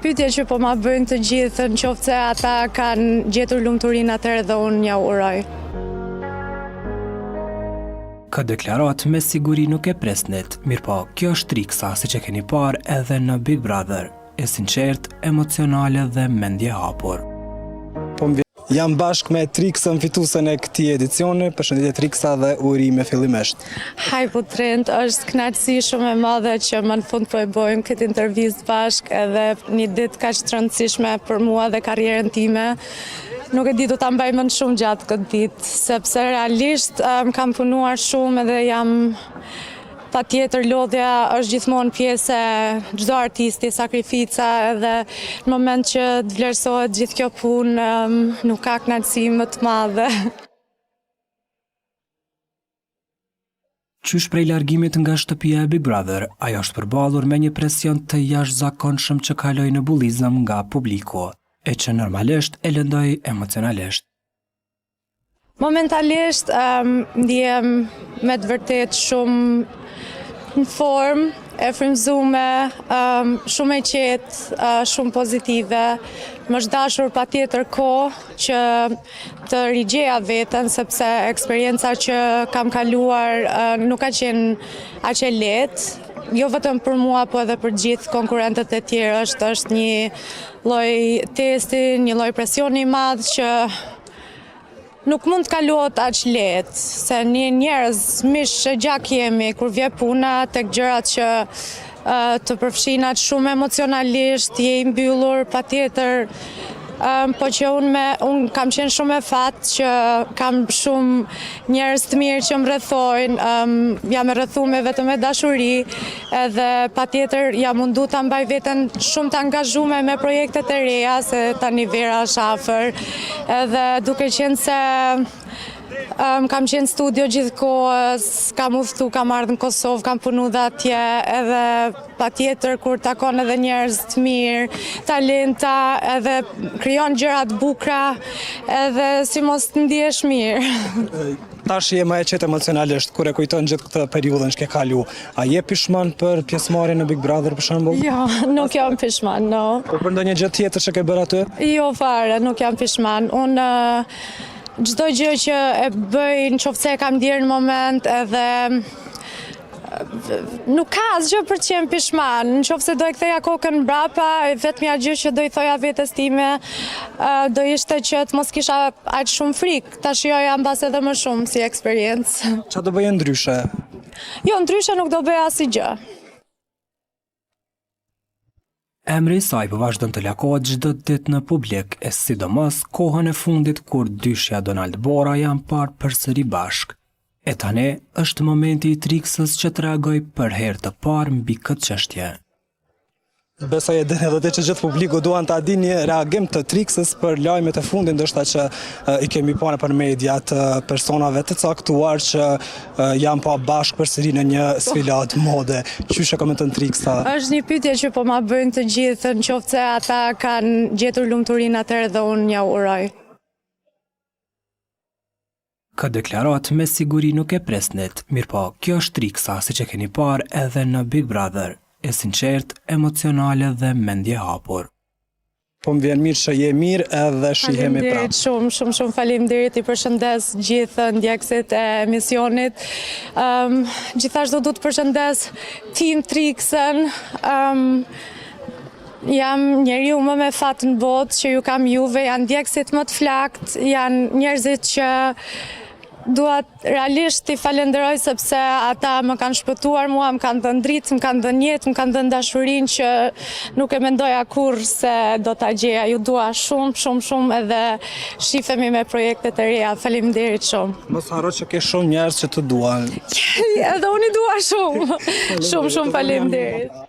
Pyetje që po ma bëjnë të gjithë, në qoftë se ata kanë gjetur lumturinë atëherë dhe unë ja uroj. Këtë deklarat me siguri nuk e presnit, mirëpo kjo është Triksa, siç e keni parë edhe në Big Brother, e sinqert, emocionale dhe mendje hapur. Jam bashkë me Triksën, fituesen e këtij edicioni. Përshëndetje Triksa dhe urime fillimisht. Haj po Trent, është kënaqësi shumë e madhe që më në fund po e bojmë këtë intervistë bashkë edhe një ditë kaq të rëndësishme për mua dhe karrierën time. Nuk e di do ta mbaj më shumë gjatë këtë ditë, sepse realisht kam punuar shumë edhe jam patjetër lodhja është gjithmonë pjesë e çdo artisti, sakrifica edhe në moment që të vlerësohet gjithë kjo punë nuk ka kënaqësi më të madhe. Qysh prej largimit nga shtëpia e Big Brother, ajo është përballur me një presion të jashtëzakonshëm që kaloi në bullizëm nga publiku, e që normalisht e lëndoi emocionalisht. Momentalisht ndihem me të vërtet shumë në formë, e frymëzume, shumë e qetë, shumë pozitive. Më është dashur patjetër kohë që të rigjeja veten, sepse eksperienca që kam kaluar nuk ka qenë aq e lehtë. Jo vetëm për mua, po edhe për gjithë konkurrentët e tjerë, është një lloj testi, një lloj presioni i madh që nuk mund të kaluat aq lehtë, se një njerëz mish e gjak jemi kur vje puna tek gjërat që të përfshin aq shumë emocionalisht, je i mbyllur patjetër. Po që unë kam qenë shumë e fat që kam shumë njerëz të mirë që më rrethojnë, jam e rrethuar vetëm me dashuri, edhe patjetër jam mundu ta mbaj veten shumë të angazhuar me projektet e reja, se tani vera është afër, edhe duke qenë se kam qenë studio gjithë kohës, kam udhëtu, kam ardhur në Kosovë, kam punu dhe atje, edhe patjetër kur takon edhe njerëz të mirë, talenta, edhe krijon gjëra të bukura, edhe si mos të ndihesh mirë. Tash je më e qetë emocionalisht kur e kujton gjithë këtë periudhën që ke kalu. A je pishman për pjesëmarrjen në Big Brother për shembull? Jo, nuk jam pishman, no. Po për ndonjë gjë tjetër që ke bërë aty? Jo fare, nuk jam pishman. Unë çdo gjë që e bëj, nëse e kam ndier në moment, edhe nuk ka asgjë për të qenë pishman. Nëse do e ktheja kokën mbrapa, vetmja gjë që do i thoja vetes time do ishte që të mos kisha aq shumë frikë. Ta shijoja mbas edhe më shumë si eksperiencë. Çfarë do bëje ndryshe? Jo, ndryshe nuk do bëja asgjë. Emri i saj po vazhdon të lakohet çdo ditë në publik, e sidomos kohën e fundit kur dyshja Donald Bora janë parë përsëri bashkë. E tani është momenti i Triksës që të reagoj për herë të parë mbi këtë çështje. Besoj edhe që gjithë publiku duan ta dinë një reagim të Triksës për lajmet e fundit, ndoshta që i kemi parë për media të personave të caktuar që janë pa bashkë përsëri në një sfilat mode. Çysh e komenton Triksa? Është një pyetje që po ma bëjnë të gjithë, në qoftë se ata kanë gjetur lumturinë atëherë dhe unë ja uroj. Këtë deklarat me siguri nuk e presnit, mirëpo kjo është Triksa, siç e keni parë edhe në Big Brother, e sinqert, emocionale dhe mendje hapur. Po më vjen mirë që je mirë edhe shihemi prapë. Shumë faleminderit, i përshëndes gjithë ndjekësit e emisionit. Gjithashtu du të përshëndes Team Triksën. Jam njeriu më me fat në botë që ju kam juve, janë ndjekësit më të flakt, janë njerëzit që duat realisht t'i falenderoj sepse ata më kanë shpëtuar mua, më kanë dhënë dritë, më kanë dhënë jetë, më kanë dhënë dashurinë që nuk e mendoja kurrë se do ta gjeja. Ju dua shumë edhe shifemi me projektet e reja. Faleminderit shumë. Mos harro që ke shumë njerëz që të duan. Edhe unë i dua shumë. Shumë faleminderit.